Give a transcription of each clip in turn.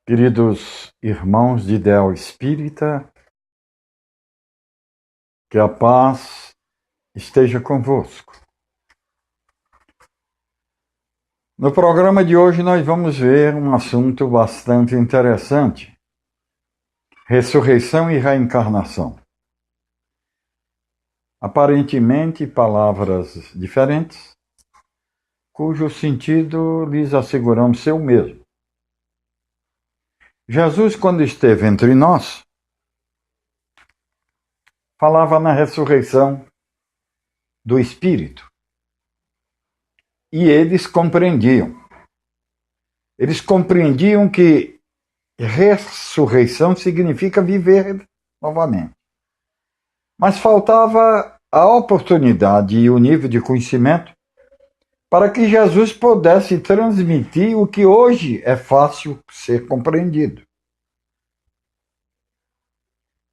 Queridos irmãos de ideal espírita, que a paz esteja convosco. No programa de hoje nós vamos ver um assunto bastante interessante: ressurreição e reencarnação. Aparentemente palavras diferentes, cujo sentido lhes asseguramos ser o mesmo. Jesus, quando esteve entre nós, falava na ressurreição do Espírito. E eles compreendiam. Eles compreendiam que ressurreição significa viver novamente. Mas faltava a oportunidade e o nível de conhecimento para que Jesus pudesse transmitir o que hoje é fácil ser compreendido.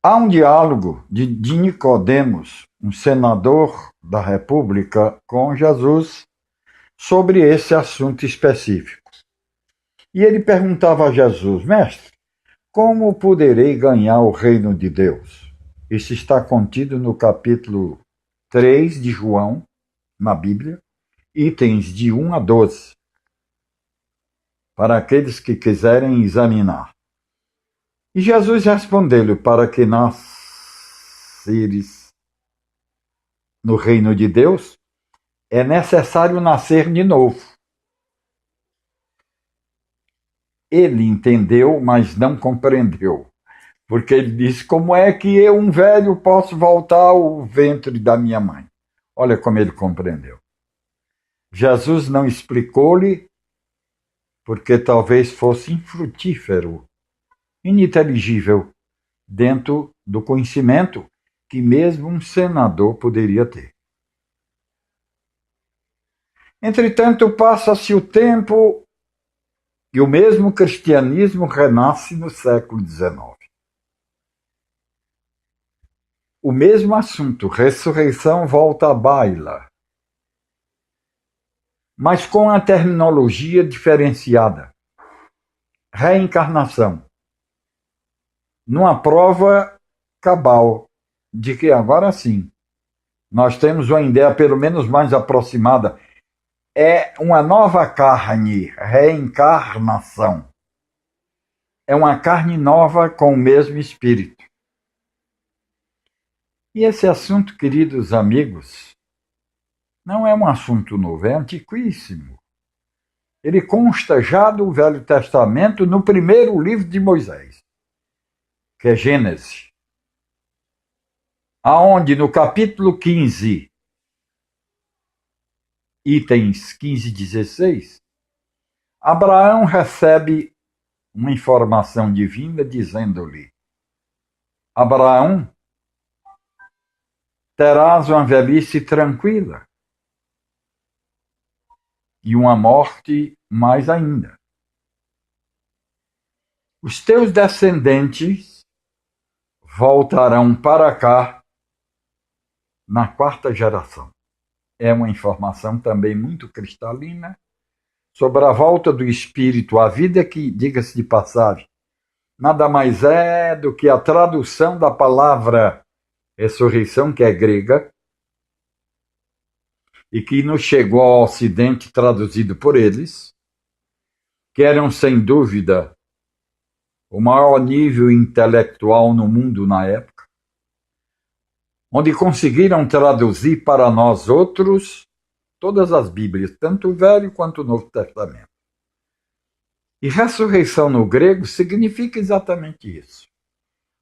Há um diálogo de Nicodemos, um senador da República, com Jesus sobre esse assunto específico. E ele perguntava a Jesus: Mestre, como poderei ganhar o reino de Deus? Isso está contido no capítulo 3 de João, na Bíblia, itens de 1 a 12, para aqueles que quiserem examinar. E Jesus respondeu-lhe: para que nasceres no reino de Deus, é necessário nascer de novo. Ele entendeu, mas não compreendeu. Porque ele disse: como é que eu, um velho, posso voltar ao ventre da minha mãe? Olha como ele compreendeu. Jesus não explicou-lhe, porque talvez fosse infrutífero, ininteligível, dentro do conhecimento que mesmo um senador poderia ter. Entretanto, passa-se o tempo e o mesmo cristianismo renasce no século XIX. O mesmo assunto, ressurreição, volta à baila, mas com a terminologia diferenciada. Reencarnação. Numa prova cabal de que agora sim nós temos uma ideia pelo menos mais aproximada. É uma nova carne, reencarnação. É uma carne nova com o mesmo espírito. E esse assunto, queridos amigos, não é um assunto novo, é antiquíssimo. Ele consta já do Velho Testamento no primeiro livro de Moisés, que é Gênesis, aonde no capítulo 15, itens 15 e 16, Abraão recebe uma informação divina dizendo-lhe: Abraão, terás uma velhice tranquila e uma morte mais ainda. Os teus descendentes voltarão para cá na quarta geração. É uma informação também muito cristalina sobre a volta do espírito à vida, que, diga-se de passagem, nada mais é do que a tradução da palavra ressurreição, que é grega, e que nos chegou ao Ocidente traduzido por eles, que eram, sem dúvida, o maior nível intelectual no mundo na época, onde conseguiram traduzir para nós outros todas as Bíblias, tanto o Velho quanto o Novo Testamento. E ressurreição no grego significa exatamente isso: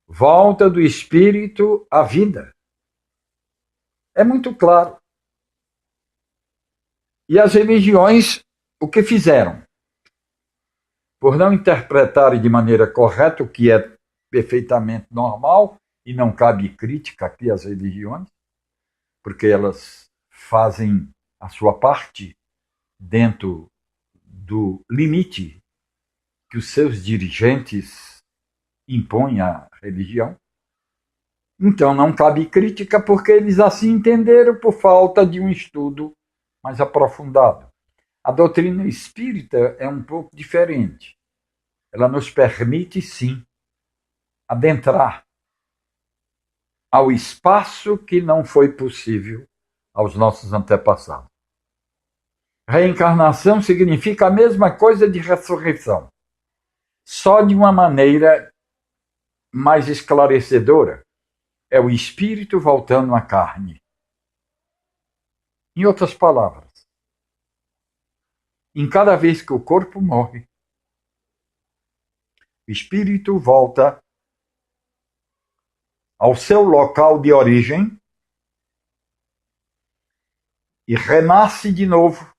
volta do espírito à vida. É muito claro. E as religiões, o que fizeram? Por não interpretarem de maneira correta, o que é perfeitamente normal, e não cabe crítica aqui às religiões, porque elas fazem a sua parte dentro do limite que os seus dirigentes impõem à religião. Então não cabe crítica, porque eles assim entenderam por falta de um estudo mais aprofundado. A doutrina espírita é um pouco diferente. ela nos permite, sim, adentrar ao espaço que não foi possível aos nossos antepassados. Reencarnação significa a mesma coisa de ressurreição, só de uma maneira mais esclarecedora. É o espírito voltando à carne. Em outras palavras, em cada vez que o corpo morre, o espírito volta ao seu local de origem e renasce de novo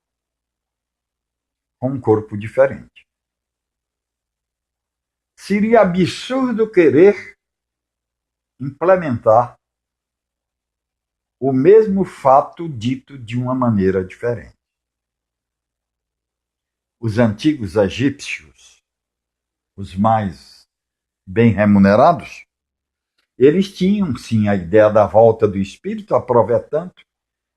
com um corpo diferente. Seria absurdo querer implementar o mesmo fato dito de uma maneira diferente. Os antigos egípcios, os mais bem remunerados, eles tinham sim a ideia da volta do espírito, aproveitando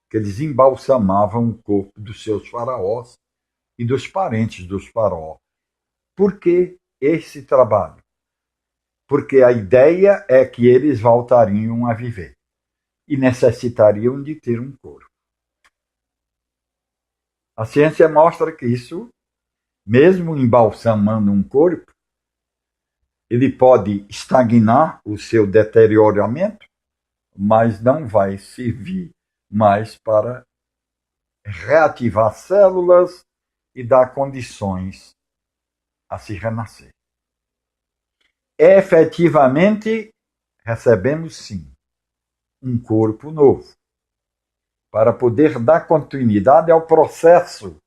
que eles embalsamavam o corpo dos seus faraós e dos parentes dos faraós. Por que esse trabalho? Porque a ideia é que eles voltariam a viver e necessitariam de ter um corpo. A ciência mostra que isso, mesmo embalsamando um corpo, ele pode estagnar o seu deterioramento, mas não vai servir mais para reativar células e dar condições a se renascer. Efetivamente, recebemos sim um corpo novo, para poder dar continuidade ao processo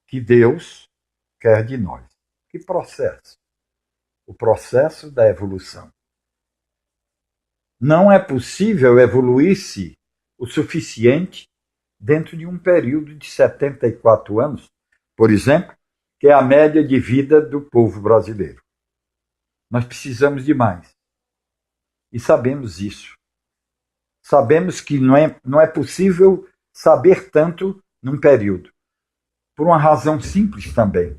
que Deus quer de nós. Que processo? O processo da evolução. Não é possível evoluir-se o suficiente dentro de um período de 74 anos, por exemplo, que é a média de vida do povo brasileiro. Nós precisamos de mais. E sabemos isso. Sabemos que não é possível saber tanto num período. Por uma razão simples também.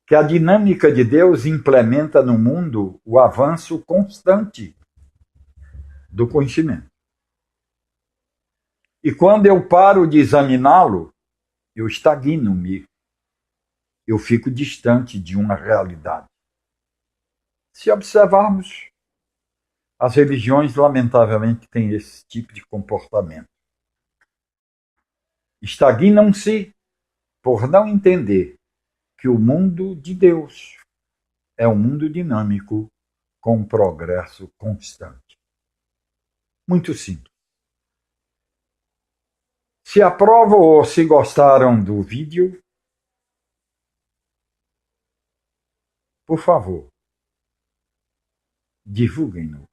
Que a dinâmica de Deus implementa no mundo o avanço constante do conhecimento. E quando eu paro de examiná-lo, eu estagno-me. Eu fico distante de uma realidade. Se observarmos, as religiões, lamentavelmente, têm esse tipo de comportamento. Estagnam-se por não entender que o mundo de Deus é um mundo dinâmico com progresso constante. Muito simples. Se aprovam ou se gostaram do vídeo, por favor, divulguem-no.